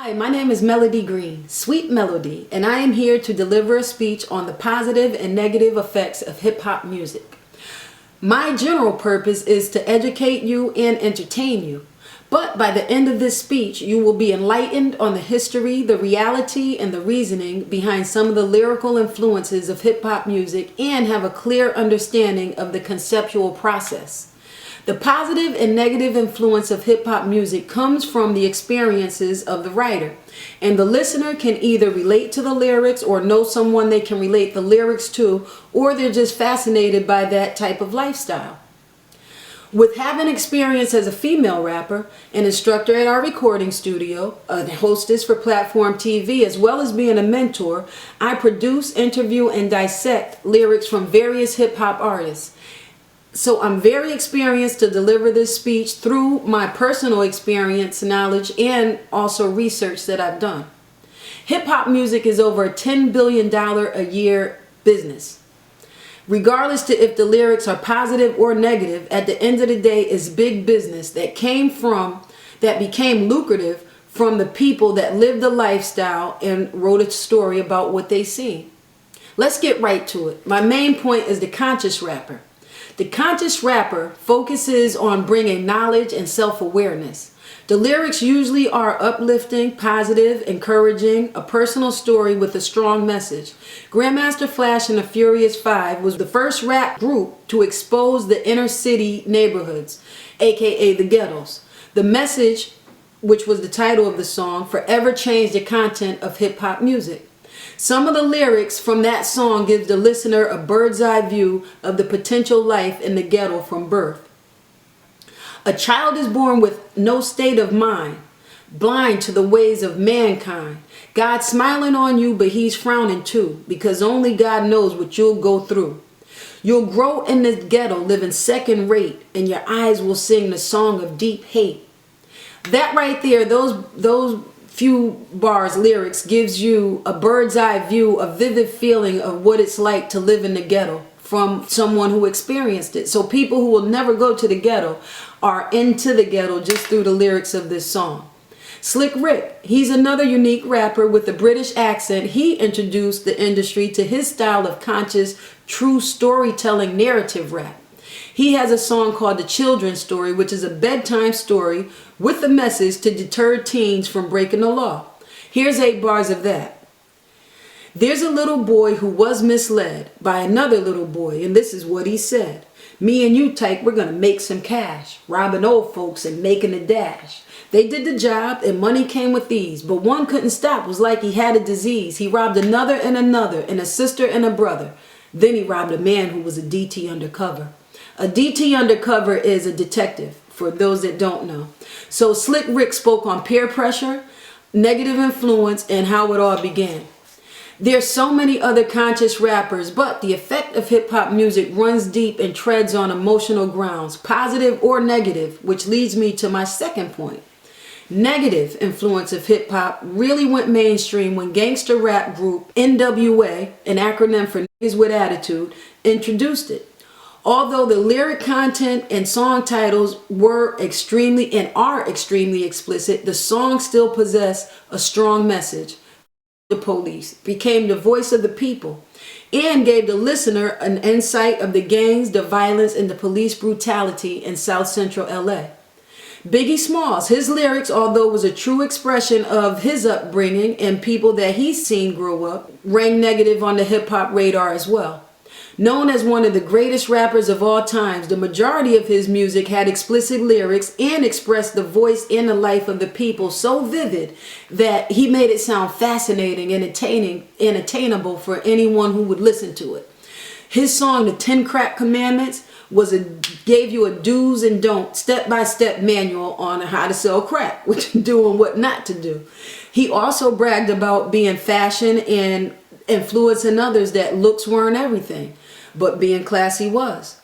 Hi, my name is Melody Green, Sweet Melody, and I am here to deliver a speech on the positive and negative effects of hip-hop music. My general purpose is to educate you and entertain you, but by the end of this speech, you will be enlightened on the history, the reality, and the reasoning behind some of the lyrical influences of hip-hop music and have a clear understanding of the conceptual process. The positive and negative influence of hip-hop music comes from the experiences of the writer, and the listener can either relate to the lyrics or know someone they can relate the lyrics to, or they're just fascinated by that type of lifestyle. With having experience as a female rapper, an instructor at our recording studio, a hostess for Platform TV, as well as being a mentor, I produce, interview, and dissect lyrics from various hip-hop artists. So I'm very experienced to deliver this speech through my personal experience, knowledge, and also research that I've done. Hip-hop music is over a $10 billion a year business. Regardless to if the lyrics are positive or negative, at the end of the day, it's big business that became lucrative from the people that lived the lifestyle and wrote a story about what they seen. Let's get right to it. My main point is the conscious rapper. The conscious rapper focuses on bringing knowledge and self-awareness. The lyrics usually are uplifting, positive, encouraging, a personal story with a strong message. Grandmaster Flash and the Furious Five was the first rap group to expose the inner city neighborhoods, aka the ghettos. The message, which was the title of the song, forever changed the content of hip-hop music. Some of the lyrics from that song give the listener a bird's eye view of the potential life in the ghetto from birth. A child is born with no state of mind, blind to the ways of mankind. God's smiling on you, but he's frowning too, because only God knows what you'll go through. You'll grow in the ghetto, living second rate, and your eyes will sing the song of deep hate. That right there, those few bars lyrics gives you a bird's eye view, a vivid feeling of what it's like to live in the ghetto from someone who experienced it. So people who will never go to the ghetto are into the ghetto just through the lyrics of this song. Slick Rick, he's another unique rapper with a British accent. He introduced the industry to his style of conscious, true storytelling narrative rap. He has a song called The Children's Story, which is a bedtime story with a message to deter teens from breaking the law. Here's 8 bars of that. There's a little boy who was misled by another little boy, and this is what he said. Me and you, type, we're going to make some cash, robbing old folks and making a dash. They did the job and money came with ease, but one couldn't stop. It was like he had a disease. He robbed another, and a sister and a brother. Then he robbed a man who was a DT undercover. A DT undercover is a detective, for those that don't know. So Slick Rick spoke on peer pressure, negative influence, and how it all began. There's so many other conscious rappers, but the effect of hip-hop music runs deep and treads on emotional grounds, positive or negative, which leads me to my second point. Negative influence of hip-hop really went mainstream when gangster rap group NWA, an acronym for Niggas with Attitude, introduced it. Although the lyric content and song titles were extremely and are extremely explicit, the songs still possess a strong message. The police became the voice of the people and gave the listener an insight of the gangs, the violence, and the police brutality in South Central LA. Biggie Smalls, his lyrics, although it was a true expression of his upbringing and people that he's seen grow up, rang negative on the hip-hop radar as well. Known as one of the greatest rappers of all times, the majority of his music had explicit lyrics and expressed the voice and the life of the people so vivid that he made it sound fascinating and attainable for anyone who would listen to it. His song, The 10 Crack Commandments, gave you a do's and don'ts, step-by-step manual on how to sell crack, what to do and what not to do. He also bragged about being fashion and influencing others that looks weren't everything, but being classy was.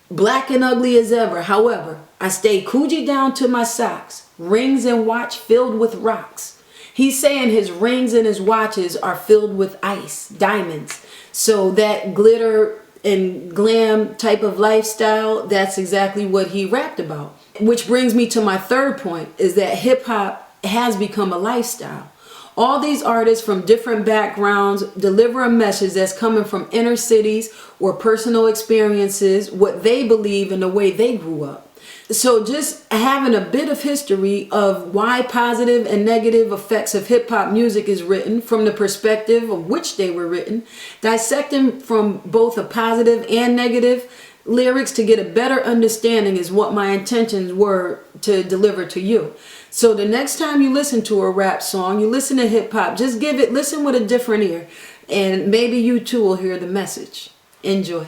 Black and ugly as ever, however, I stay Coogee down to my socks, rings and watch filled with rocks. He's saying his rings and his watches are filled with ice, diamonds. So that glitter and glam type of lifestyle, that's exactly what he rapped about. Which brings me to my third point, is that hip hop has become a lifestyle. All these artists from different backgrounds deliver a message that's coming from inner cities or personal experiences, what they believe and the way they grew up. So just having a bit of history of why positive and negative effects of hip hop music is written from the perspective of which they were written, dissecting from both a positive and negative lyrics to get a better understanding is what my intentions were to deliver to you. So the next time you listen to a rap song, you listen to hip hop, just listen with a different ear, and maybe you too will hear the message. Enjoy.